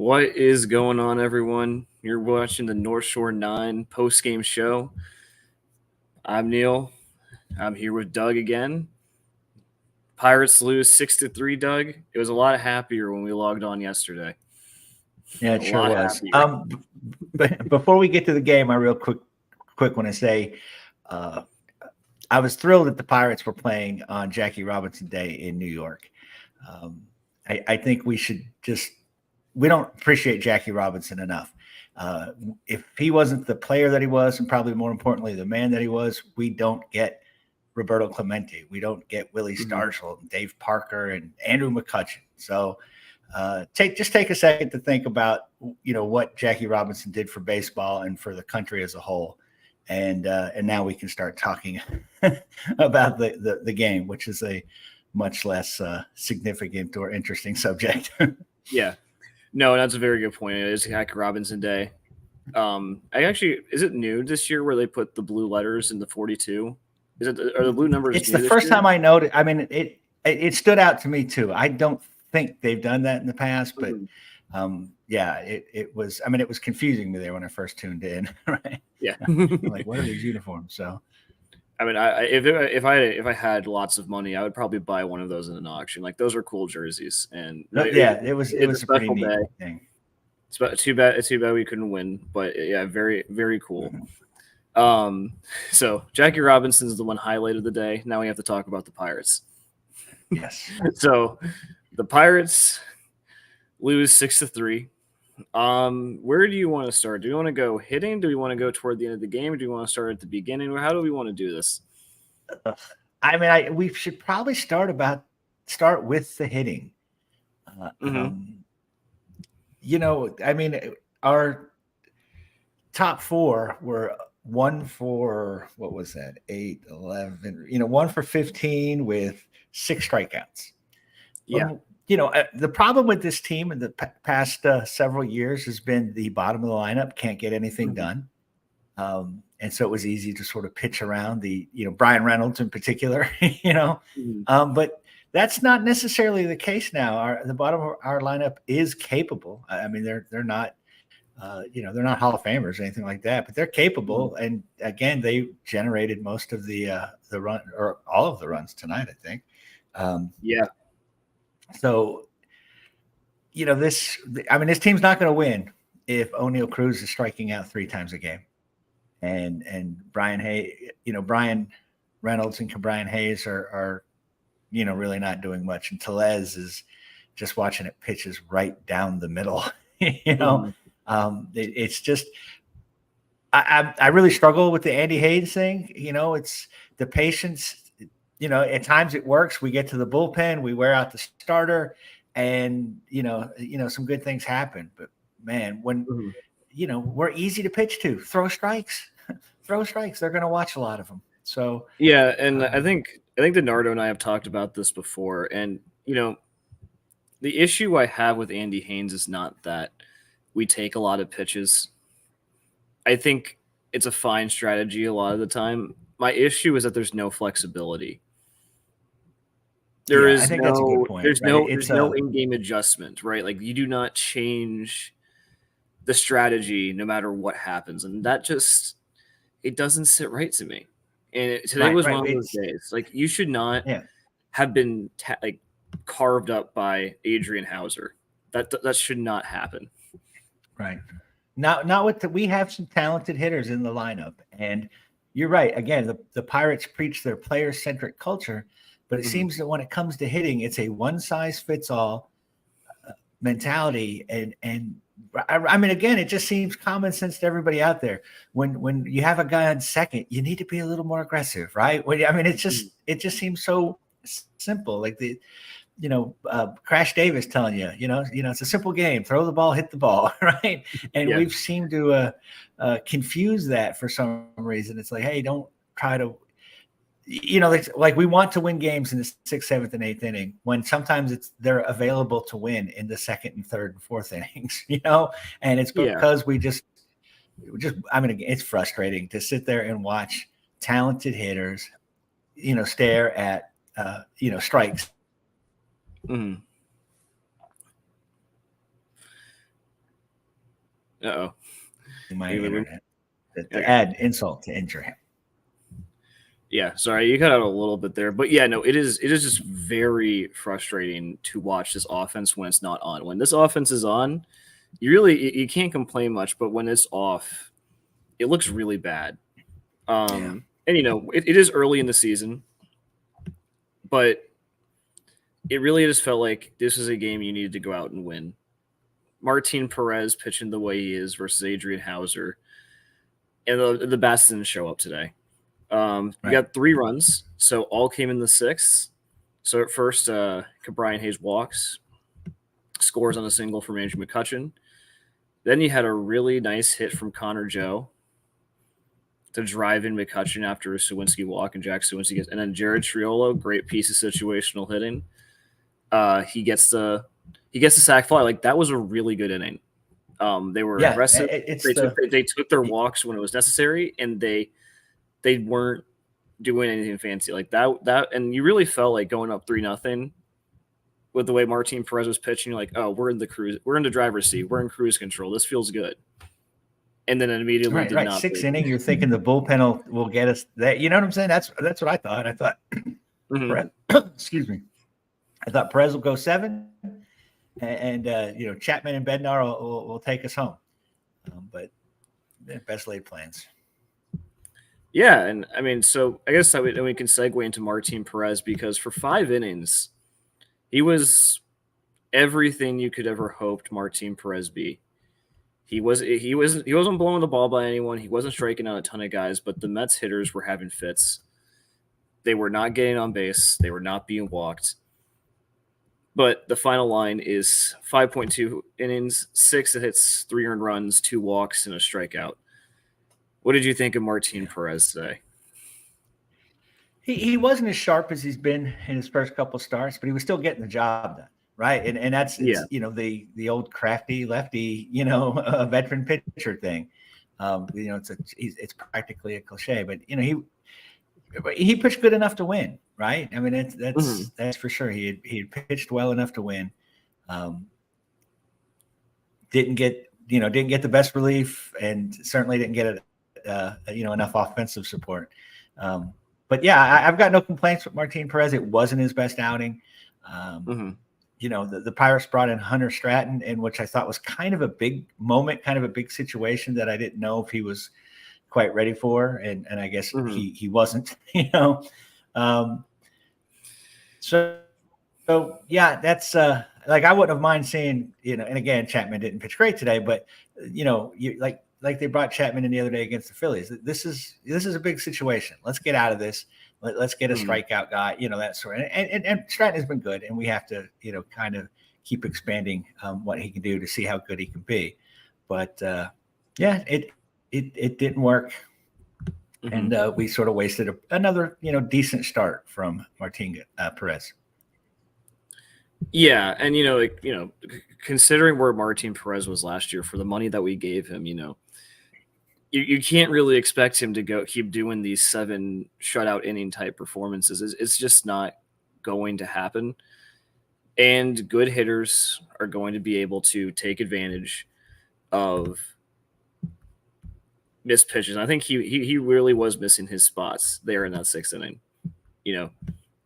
What is going on, everyone? You're watching the North Shore 9 Postgame show. I'm Neil. I'm here with Doug again. Pirates lose 6-3, Doug. It was a lot happier when we logged on yesterday. Yeah, it sure was. But before we get to the game, I real quick want to say I was thrilled that the Pirates were playing on Jackie Robinson Day in New York. I think we should just – we don't appreciate Jackie Robinson enough. If he wasn't the player that he was, and probably more importantly, the man that he was, we don't get Roberto Clemente. We don't get Willie Stargell, and Dave Parker, and Andrew McCutchen. So take a second to think about, what Jackie Robinson did for baseball and for the country as a whole. And now we can start talking about the game, which is a much less significant or interesting subject. Yeah. No, that's a very good point. It is Jackie Robinson Day. Is it new this year where they put the blue letters in the 42? Are the blue numbers? It's the first time I noticed. I mean, it stood out to me too. I don't think they've done that in the past, but it was. I mean, it was confusing me there when I first tuned in. Right? Yeah. Like, what are these uniforms? So. I mean, if I had lots of money, I would probably buy one of those in an auction. Like, those are cool jerseys, and it was a pretty neat thing. It's too bad we couldn't win, but yeah, very, very cool. So Jackie Robinson's the one highlight of the day. Now we have to talk about the Pirates. Yes. So the Pirates lose 6-3. Where do you want to start? Do we want to go hitting? Do we want to go toward the end of the game? Or do you want to start at the beginning? How do we want to do this? I mean, we should probably start with the hitting. I mean, our top four were 1 for, what was that? 8, 11, 1 for 15 with 6 strikeouts. Yeah. The problem with this team in the past several years has been the bottom of the lineup can't get anything done. And so it was easy to sort of pitch around Brian Reynolds in particular, but that's not necessarily the case now. The bottom of our lineup is capable. I mean, they're not, they're not Hall of Famers or anything like that, but they're capable. And again, they generated most of the run, or all of the runs tonight, I think. So, this team's not going to win if O'Neal Cruz is striking out 3 times a game, and Brian Reynolds and Brian Hayes are really not doing much, and Tellez is just watching it pitches right down the middle. It's just I really struggle with the Andy Hayes thing. It's the patience. At times it works. We get to the bullpen, we wear out the starter, and some good things happen. But man, when we're easy to pitch to, throw strikes. They're going to watch a lot of them. So yeah, and I think Donardo and I have talked about this before, and the issue I have with Andy Hayes is not that we take a lot of pitches. I think it's a fine strategy a lot of the time. My issue is that there's no flexibility. There's no in-game adjustment, right? Like, you do not change the strategy no matter what happens, and that it doesn't sit right to me. And today was one of those days. Like, you should not have been carved up by Adrian Hauser. That should not happen. Right. We have some talented hitters in the lineup, and you're right. Again, the Pirates preach their player-centric culture. But it seems that when it comes to hitting, it's a one-size-fits-all mentality. And I mean, again, it just seems common sense to everybody out there. When you have a guy on second, you need to be a little more aggressive, right? It just seems so simple. Like Crash Davis telling you, it's a simple game. Throw the ball, hit the ball, right? And we've seemed to confuse that for some reason. It's like, hey, don't try to, like we want to win games in the 6th, 7th, and 8th inning when sometimes they're available to win in the 2nd and 3rd and 4th innings, and it's because we just, it's frustrating to sit there and watch talented hitters, stare at, strikes. Mm-hmm. Uh-oh. My internet. To add insult to injury. Yeah, sorry, you cut out a little bit there. But yeah, no, it is just very frustrating to watch this offense when it's not on. When this offense is on, you can't complain much, but when it's off, it looks really bad. And it is early in the season, but it really just felt like this was a game you needed to go out and win. Martin Perez pitching the way he is versus Adrian Hauser, and the bats didn't show up today. We got 3 runs, so all came in the 6th. So at first, Brian Hayes walks, scores on a single from Andrew McCutchen. Then you had a really nice hit from Connor Joe to drive in McCutchen after a Sawinski walk, and Jack Sawinski gets, and then Jared Triolo, great piece of situational hitting. He gets the sac fly. Like, that was a really good inning. They were aggressive. They took their walks when it was necessary, and they weren't doing anything fancy like that. And you really felt like going up 3-0 with the way Martin Perez was pitching. You're like, oh, we're in the driver's seat. We're in cruise control. This feels good. And then immediately did not. 6th inning, you're thinking the bullpen will get us that. You know what I'm saying? That's what I thought. I thought, Perez, excuse me. I thought Perez will go 7, and Chapman and Bednar will take us home. But best laid plans. Yeah, and I mean, so I guess we can segue into Martin Perez, because for 5 innings, he was everything you could ever hoped Martin Perez be. He wasn't blowing the ball by anyone. He wasn't striking out a ton of guys, but the Mets hitters were having fits. They were not getting on base. They were not being walked. But the final line is 5.2 innings, 6 hits, 3 earned runs, 2 walks, and a strikeout. What did you think of Martin Perez today? He wasn't as sharp as he's been in his first couple starts, but he was still getting the job done, right? And that's the old crafty lefty, veteran pitcher thing. It's practically a cliche, but he pitched good enough to win, right? I mean, that's for sure. He pitched well enough to win. Didn't get the best relief, and certainly didn't get enough offensive support. But yeah, I've got no complaints with Martin Perez. It wasn't his best outing. The Pirates brought in Hunter Stratton, in which I thought was kind of a big moment, kind of a big situation that I didn't know if he was quite ready for, and I guess he wasn't. So yeah, that's like I wouldn't have mind seeing, and again, Chapman didn't pitch great today, but like they brought Chapman in the other day against the Phillies. This is a big situation. Let's get out of this. Let's get a strikeout guy, that sort of. And Stratton has been good, and we have to, kind of keep expanding what he can do to see how good he can be. But it didn't work, and we sort of wasted another decent start from Martin Perez. Yeah, and considering where Martin Perez was last year for the money that we gave him, you can't really expect him to keep doing these 7 shutout inning type performances. It's just not going to happen. And good hitters are going to be able to take advantage of missed pitches. And I think he really was missing his spots there in that 6th inning.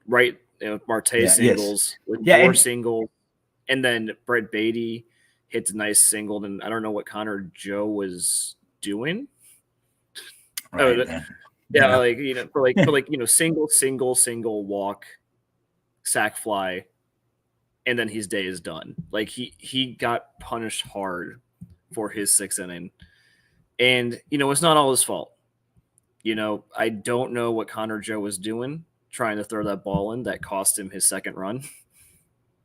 Marte singles with more singles, and then Brett Beatty hits a nice single. And I don't know what Connor Joe was doing. Right. Single walk, sac fly, and then his day is done. Like he got punished hard for his 6th inning, and it's not all his fault. I don't know what Connor Joe was doing trying to throw that ball in that cost him his 2nd run.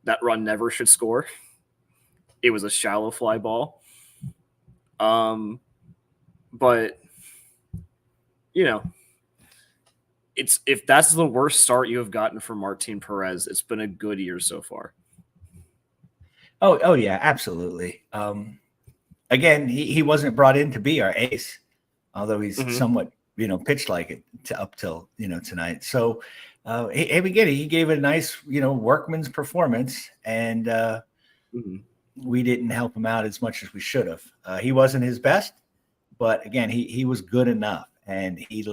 that run never should score. It was a shallow fly ball. But if that's the worst start you have gotten from Martin Perez, it's been a good year so far. Oh yeah, absolutely. Again, he wasn't brought in to be our ace, although he's somewhat, pitched like it up till, tonight. So, he gave a nice, workman's performance, and we didn't help him out as much as we should have. He wasn't his best, but again, he was good enough, and he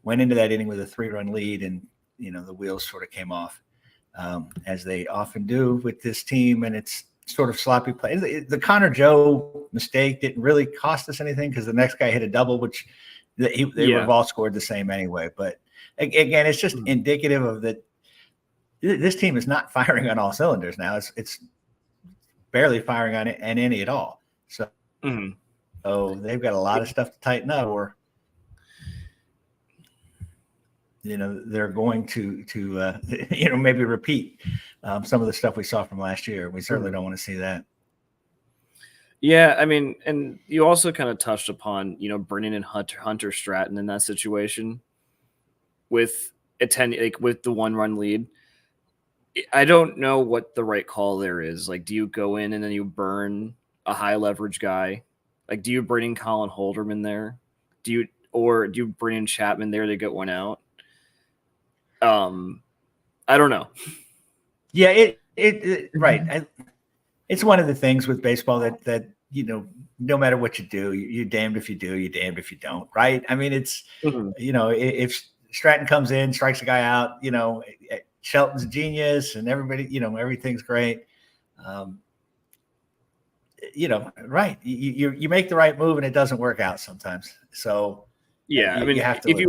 went into that inning with a 3-run lead, and the wheels sort of came off, as they often do with this team, and it's sort of sloppy play. The Connor Joe mistake didn't really cost us anything because the next guy hit a double, which they would have all scored the same anyway. But again, it's just indicative of that this team is not firing on all cylinders now. It's barely firing on any at all. So, so they've got a lot of stuff to tighten up, or they're going to maybe repeat some of the stuff we saw from last year. We certainly don't want to see that. Yeah, I mean, and you also kind of touched upon, bringing in Hunter Stratton in that situation with with the 1-run lead. I don't know what the right call there is. Like, do you go in and then you burn a high leverage guy? Like, do you bring in Colin Holderman there? Do you bring in Chapman there to get one out? I don't know. Yeah, right. It's one of the things with baseball that no matter what you do, you're damned if you do, you're damned if you don't, right? I mean, it's if Stratton comes in, strikes a guy out, Shelton's a genius, and everybody, everything's great. Right? You make the right move, and it doesn't work out sometimes. So yeah, I mean, you have to if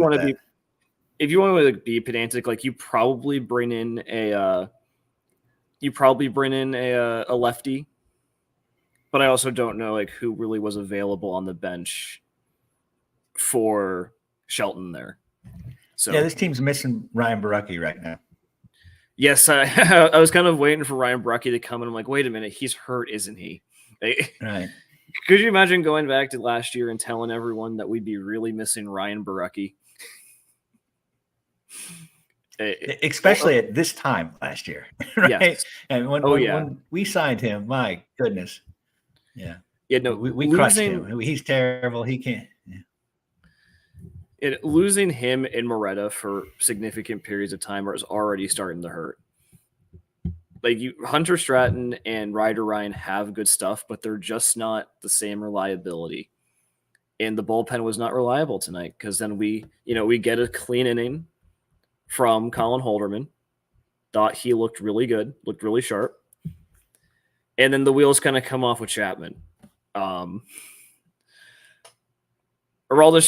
you want to be pedantic, like you probably bring in a lefty, but I also don't know like who really was available on the bench for Shelton there. So yeah, this team's missing Ryan Barucki right now. Yes, I was kind of waiting for Ryan Barucki to come, and I'm like, wait a minute, he's hurt, isn't he? Right. Could you imagine going back to last year and telling everyone that we'd be really missing Ryan Barucki? Especially at this time last year, right? Yes. And when we signed him, my goodness. Yeah. Yeah, no, we crushed him. He's terrible. He can't. Yeah. Losing him and Moretta for significant periods of time is already starting to hurt. Like Hunter Stratton and Ryder Ryan have good stuff, but they're just not the same reliability. And the bullpen was not reliable tonight because then we get a clean inning from Colin Holderman. Thought he looked really good, looked really sharp. And then the wheels kind of come off with Chapman. Aroldis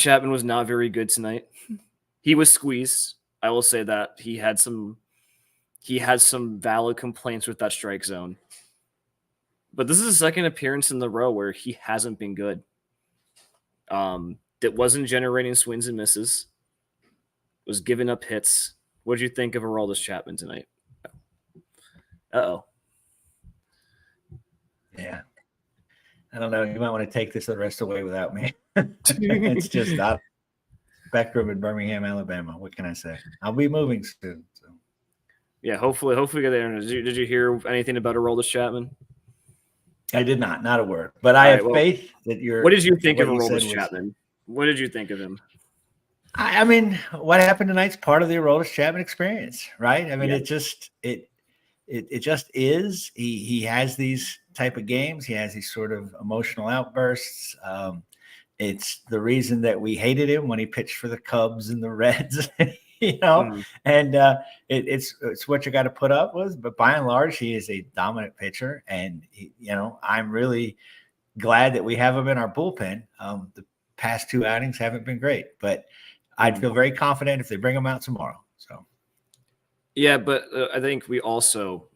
Chapman was not very good tonight. He was squeezed. I will say that he had some valid complaints with that strike zone. But this is his second appearance in the row where he hasn't been good. That wasn't generating swings and misses. Was giving up hits. What did you think of Aroldis Chapman tonight? Uh-oh. Yeah. I don't know. You might want to take this the rest of the way without me. It's just not Spectrum in Birmingham, Alabama. What can I say? I'll be moving soon. So. Yeah, hopefully get there. Did you hear anything about Aroldis Chapman? I did not. Not a word. But I have faith that you're. What did you think of Aroldis Chapman? What did you think of him? I mean, what happened tonight's part of the Aroldis Chapman experience, right? I mean, it just is. He has these type of games. He has these sort of emotional outbursts. It's the reason that we hated him when he pitched for the Cubs and the Reds, and it's what you got to put up with. But by and large, he is a dominant pitcher, and I'm really glad that we have him in our bullpen. The past 2 outings haven't been great, but I'd feel very confident if they bring him out tomorrow. So. Yeah, but I think we also,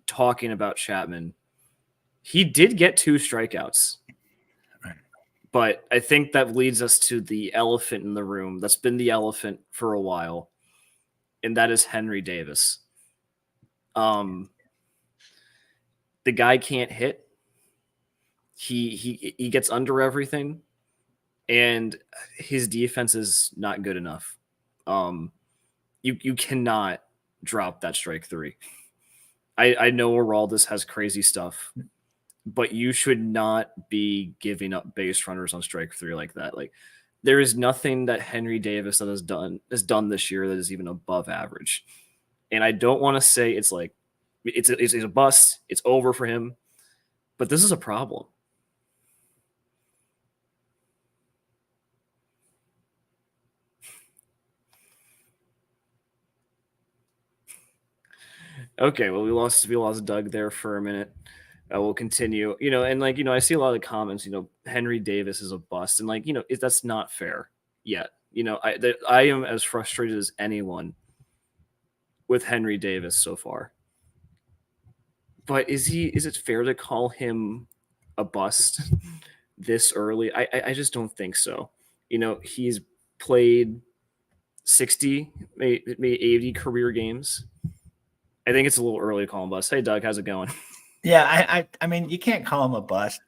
talking about Chapman, he did get 2 strikeouts. Right. But I think that leads us to the elephant in the room that's been the elephant for a while, and that is Henry Davis. The guy can't hit. He gets under everything, and his defense is not good enough. You cannot drop that strike three. I know Aroldis has crazy stuff, but you should not be giving up base runners on strike three like that. Like, there is nothing that Henry Davis has done this year that is even above average. And I don't want to say it's like it's a bust. It's over for him, but this is a problem. Okay, well, we lost Doug there for a minute. We'll continue, and I see a lot of the comments, Henry Davis is a bust, and that's not fair yet. I am as frustrated as anyone with Henry Davis so far. But is it fair to call him a bust this early? I just don't think so. He's played 60, maybe 80 career games. I think it's a little early to call him a bust. Hey, Doug, how's it going? Yeah, I mean, you can't call him a bust.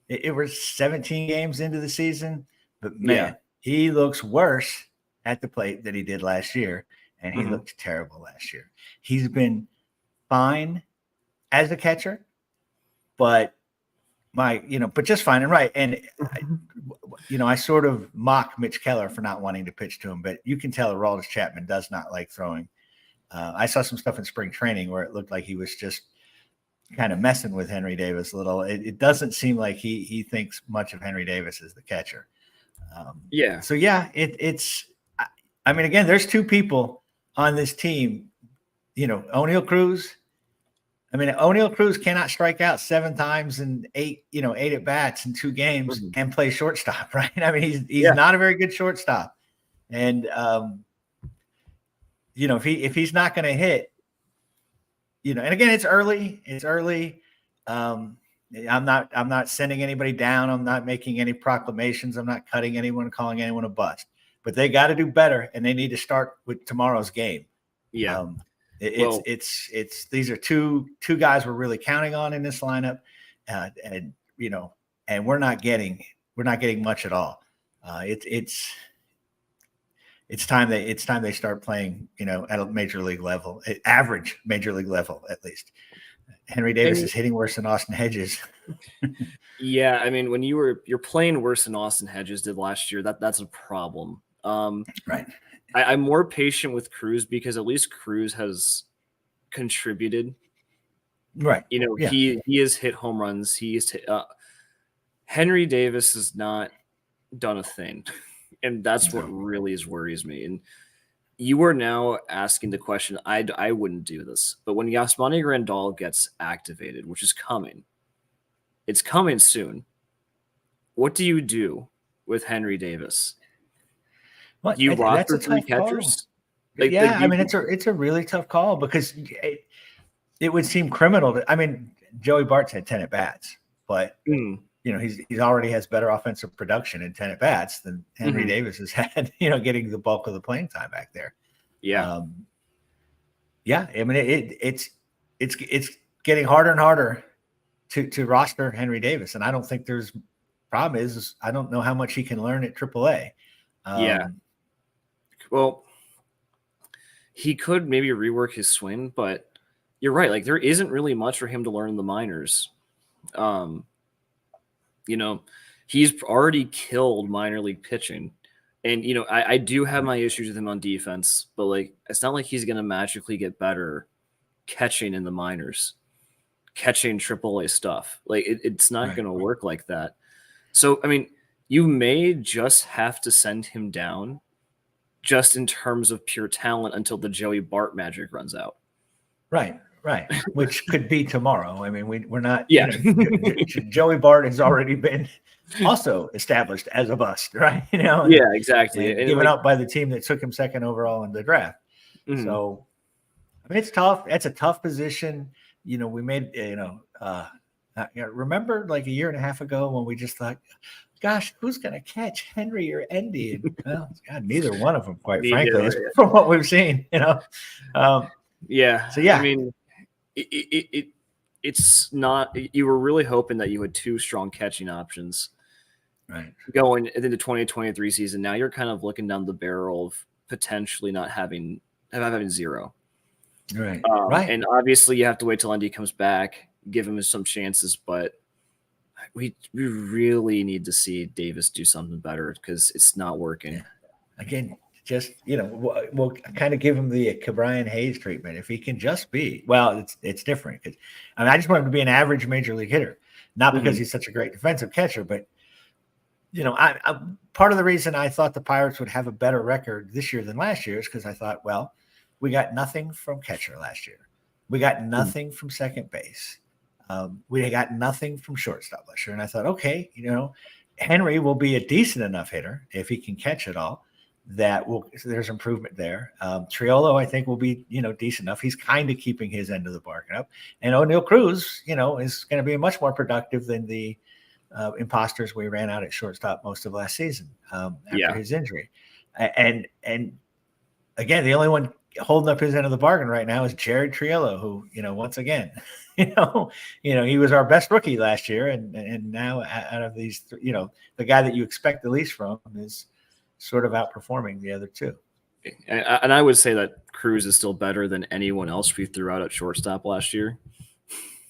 It was 17 games into the season, but man, he looks worse at the plate than he did last year, and he looked terrible last year. He's been fine as a catcher, but just fine and right. And I sort of mock Mitch Keller for not wanting to pitch to him, but you can tell Aroldis Chapman does not like throwing. I saw some stuff in spring training where it looked like he was just kind of messing with Henry Davis a little. It doesn't seem like he thinks much of Henry Davis as the catcher. So it's. I mean, again, there's two people on this team. O'Neill Cruz. I mean, O'Neill Cruz cannot strike out 7 times in 8 at bats in 2 games and play shortstop, right? I mean, he's not a very good shortstop, and if he's not going to hit, and again, it's early. I'm not sending anybody down. I'm not making any proclamations. I'm not cutting anyone, calling anyone a bust. But they got to do better, and they need to start with tomorrow's game. Yeah. It's these are two guys we're really counting on in this lineup, and we're not getting much at all. It's time they start playing, at a major league level, average major league level at least. Henry Davis is hitting worse than Austin Hedges. Yeah, I mean, when you're playing worse than Austin Hedges did last year, that's a problem. Right. I'm more patient with Cruz because at least Cruz has contributed. Right. He has hit home runs. Henry Davis has not done a thing. And that's what really worries me. And you are now asking the question, I wouldn't do this. But when Yasmani Grandal gets activated, which is coming, it's coming soon, what do you do with Henry Davis? Do you roster 3 catchers? It's a really tough call because it would seem criminal. Joey Bart's had 10 at-bats, but he's already has better offensive production in 10 at-bats than Henry Davis has had, getting the bulk of the playing time back there. Yeah. I mean, it's getting harder and harder to roster Henry Davis. And I don't think problem is I don't know how much he can learn at AAA. Well, he could maybe rework his swing, but you're right. Like, there isn't really much for him to learn in the minors. He's already killed minor league pitching. And, I do have my issues with him on defense, but it's not like he's going to magically get better catching in the minors, catching AAA stuff. It's not going to work like that. So, I mean, you may just have to send him down just in terms of pure talent until the Joey Bart magic runs out. Right. Which could be tomorrow. I mean, we're not. Yeah. Joey Bart has already been also established as a bust, right? Yeah, exactly. And given up by the team that took him second overall in the draft. Mm-hmm. So, I mean, it's tough. It's a tough position. We made. Remember, a year and a half ago when we just thought, gosh, who's going to catch Henry or Endy? And, well, God, neither one of them, quite frankly, from what we've seen. Yeah. So yeah, I mean, it's not. You were really hoping that you had two strong catching options, right, going into the 2023 season. Now you're kind of looking down the barrel of potentially not having zero. Right. And obviously you have to wait till Andy comes back, give him some chances, but we really need to see Davis do something better because it's not working. Yeah. Again, just we'll kind of give him the Cabrian Hayes treatment. If he can just be, well, it's different because I just want him to be an average major league hitter, not because he's such a great defensive catcher, but I part of the reason I thought the Pirates would have a better record this year than last year is because I thought, well, we got nothing from catcher last year. We got nothing from second base. We got nothing from shortstop last year. And I thought, okay, Henry will be a decent enough hitter if he can catch it all. There's improvement there. Triolo, I think, will be, decent enough. He's kind of keeping his end of the bargain up. And O'Neal Cruz, is going to be much more productive than the imposters we ran out at shortstop most of last season after his injury. And again, the only one holding up his end of the bargain right now is Jared Triolo, who, once again, he was our best rookie last year. And now out of these, the guy that you expect the least from is sort of outperforming the other two. And I would say that Cruz is still better than anyone else we threw out at shortstop last year.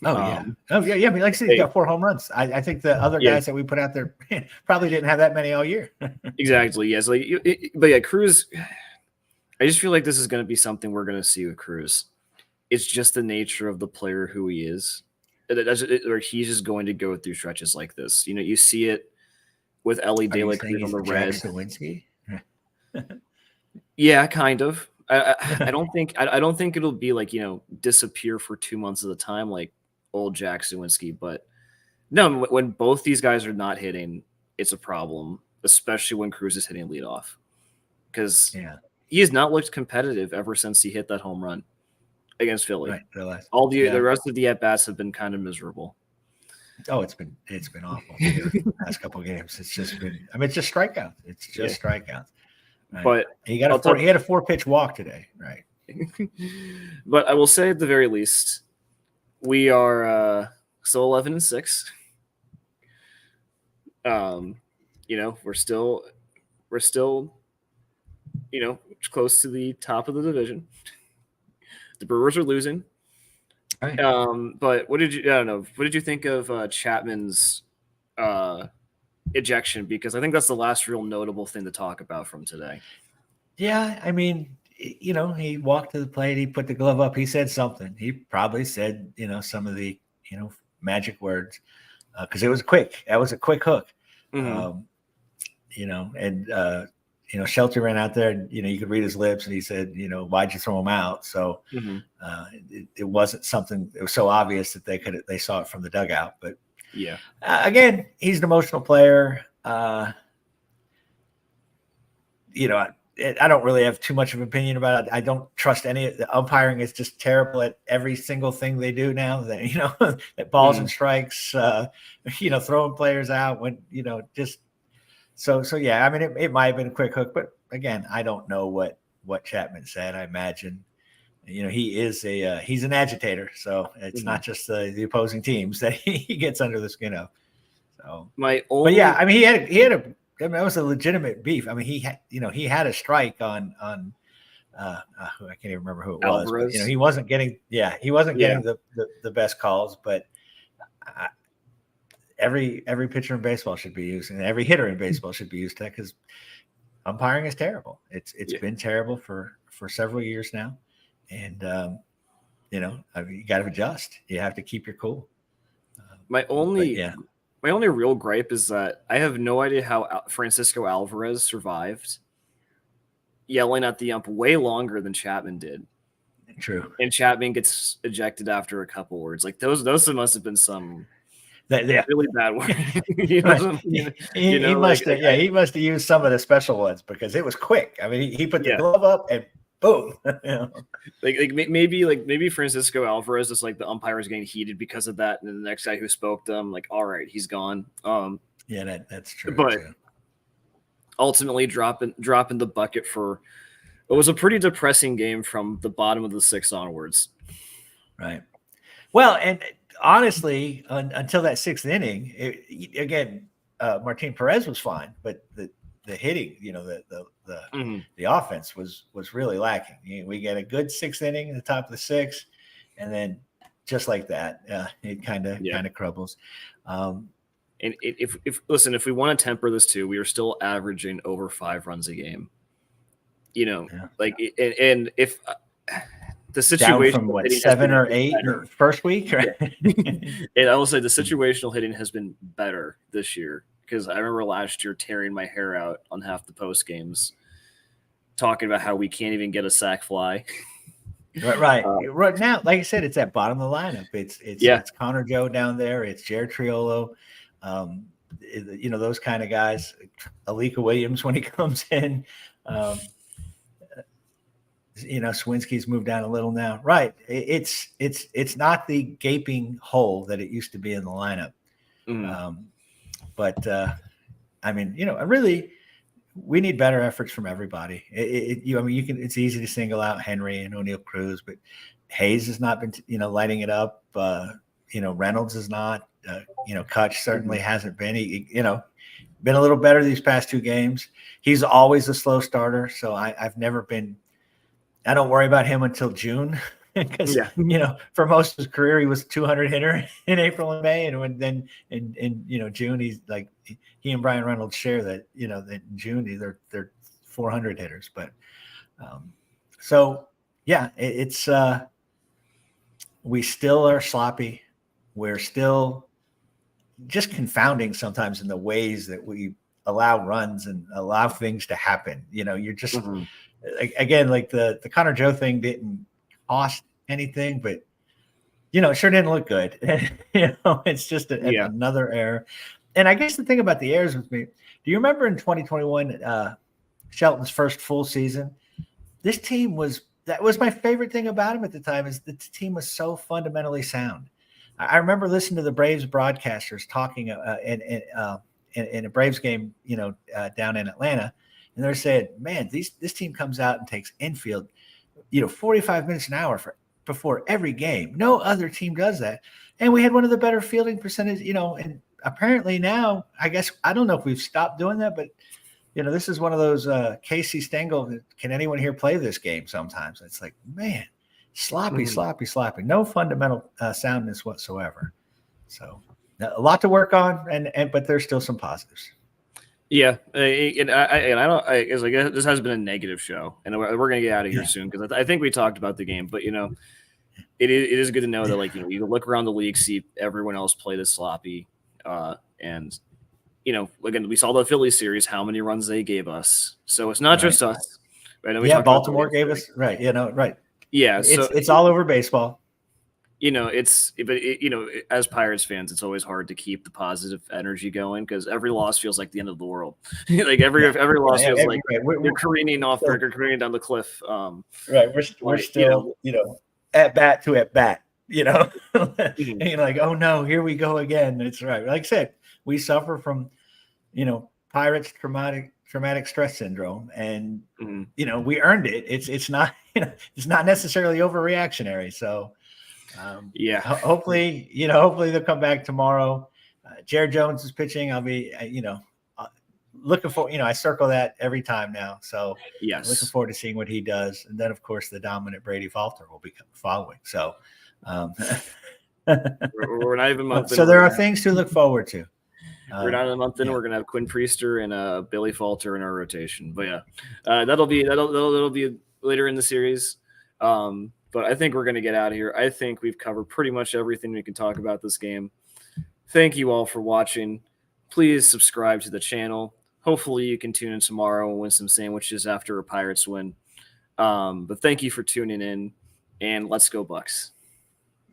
Oh, yeah. I mean, like I said, he got 4 home runs. I think the other guys that we put out there probably didn't have that many all year. Exactly. Yes. But yeah, Cruz, I just feel like this is going to be something we're going to see with Cruz. It's just the nature of the player who he is. Or he's just going to go through stretches like this. You see it with Ellie De La Cruz on the Reds. Yeah, kind of. I don't think it'll be like, disappear for 2 months at a time like old Jack Sawinski. But no, when both these guys are not hitting, it's a problem, especially when Cruz is hitting leadoff. Because he has not looked competitive ever since he hit that home run against Philly. Right, the rest of the at-bats have been kind of miserable. Oh, it's been awful the last couple of games. It's just been, it's just strikeouts. It's just strikeouts. Right. But he had a 4-pitch walk today, right? But I will say at the very least, we are still 11-6. We're still close to the top of the division. The Brewers are losing. Right. But what did you think of Chapman's ejection? Because I think that's the last real notable thing to talk about from today. Yeah, he walked to the plate, he put the glove up, he said something. He probably said, some of the, magic words because it was quick. That was a quick hook. Mm-hmm. Shelty ran out there and, you could read his lips and he said, why'd you throw him out? So it wasn't something, it was so obvious that they saw it from the dugout. But yeah, again, he's an emotional player. I don't really have too much of an opinion about it. I don't trust any of the umpiring is just terrible at every single thing they do now that, that balls and strikes, throwing players out when, just so yeah, it might have been a quick hook, but again, I don't know what Chapman said. I imagine, he is he's an agitator. So it's not just the opposing teams that he gets under the skin of. So but yeah, he had that was a legitimate beef. He had a strike on I can't even remember who it was. But, he wasn't getting the best calls, but every pitcher in baseball should be used, and every hitter in baseball should be used to that because umpiring is terrible. It's been terrible for several years now, and you got to adjust. You have to keep your cool. My only real gripe is that I have no idea how Francisco Alvarez survived yelling at the ump way longer than Chapman did. True. And Chapman gets ejected after a couple words. Like those must have been some really bad words. He must have used some of the special ones because it was quick. He put the glove up and boom. Maybe Francisco Alvarez is like the umpire is getting heated because of that, and the next guy who spoke to him, like, all right, he's gone. That's true. But ultimately dropping the bucket for what was a pretty depressing game from the bottom of the 6th onwards. Right. Well, and honestly, until that 6th inning, again, Martin Perez was fine, but the hitting, the offense was really lacking. We get a good 6th inning at the top of the 6th, and then just like that, it kind of crumbles. And if we want to temper this too, we are still averaging over 5 runs a game. And if the situation down from 7 or 8 first week, right? And I will say the situational hitting has been better this year, because I remember last year tearing my hair out on half the post games, talking about how we can't even get a sac fly. Right. Right now, like I said, it's at bottom of the lineup. It's Connor Joe down there. It's Jared Triolo. Those kind of guys. Alika Williams when he comes in. Swinsky's moved down a little now. Right. It's not the gaping hole that it used to be in the lineup. Really, we need better efforts from everybody. It's easy to single out Henry and O'Neill Cruz, but Hayes has not been, lighting it up. Reynolds is not. Kutch certainly hasn't been. He been a little better these past 2 games. He's always a slow starter, so I've never been. I don't worry about him until June, because for most of his career he was a 200 hitter in April and May, and then in June he's like, he and Brian Reynolds share that that in June they're 400 hitters, but it's we still are sloppy. We're still just confounding sometimes in the ways that we allow runs and allow things to happen. You're just again, like the Connor Joe thing didn't cost anything, but it sure didn't look good. It's just another error. And I guess the thing about the errors with me, do you remember in 2021, Shelton's first full season? That was my favorite thing about him at the time, is that the team was so fundamentally sound. I remember listening to the Braves broadcasters talking in a Braves game, down in Atlanta, and they're saying, man, this team comes out and takes infield, 45 minutes an hour before every game. No other team does that. And we had one of the better fielding percentage, and apparently now, I guess, I don't know if we've stopped doing that, but this is one of those Casey Stengel, can anyone here play this game sometimes? It's like, man, sloppy. No fundamental soundness whatsoever. So a lot to work on, but there's still some positives. Yeah, and I guess this has been a negative show, and we're going to get out of here soon, because I think we talked about the game, but it is good to know that you look around the league, see everyone else play this sloppy, and again, we saw the Phillies series, how many runs they gave us, so it's not just us. Right? Baltimore gave us right. Right. Yeah, it's all over baseball. As Pirates fans, it's always hard to keep the positive energy going, because every loss feels like the end of the world. Like every loss feels like we're careening off, or careening down the cliff. Right, we're still at bat. And you're like, oh no, here we go again. It's right. Like I said, we suffer from Pirates traumatic stress syndrome, and we earned it. It's not it's not necessarily overreactionary. So. Hopefully they'll come back tomorrow. Jared Jones is pitching. I'll be, looking for, I circle that every time now. So yes, looking forward to seeing what he does. And then of course the dominant Brady Falter will be following. So, we're not even a month. So there are things to look forward to. We're not a month in. We're gonna have Quinn Priester and Billy Falter in our rotation. But that'll be later in the series. But I think we're going to get out of here. I think we've covered pretty much everything we can talk about this game. Thank you all for watching. Please subscribe to the channel. Hopefully you can tune in tomorrow and win some sandwiches after a Pirates win. But thank you for tuning in, and let's go Bucks.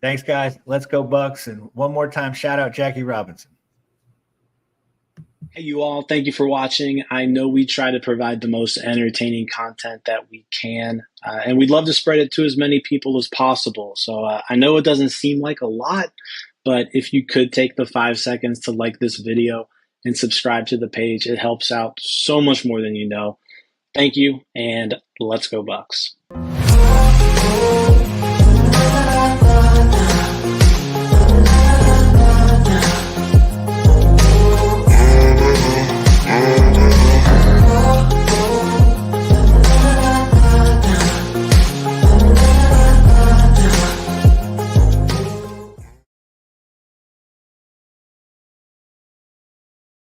Thanks, guys. Let's go Bucks. And one more time, shout out Jackie Robinson. Hey, you all. Thank you for watching. I know we try to provide the most entertaining content that we can, and we'd love to spread it to as many people as possible. So I know it doesn't seem like a lot, but if you could take the 5 seconds to like this video and subscribe to the page, it helps out so much more than you know. Thank you, and let's go Bucks.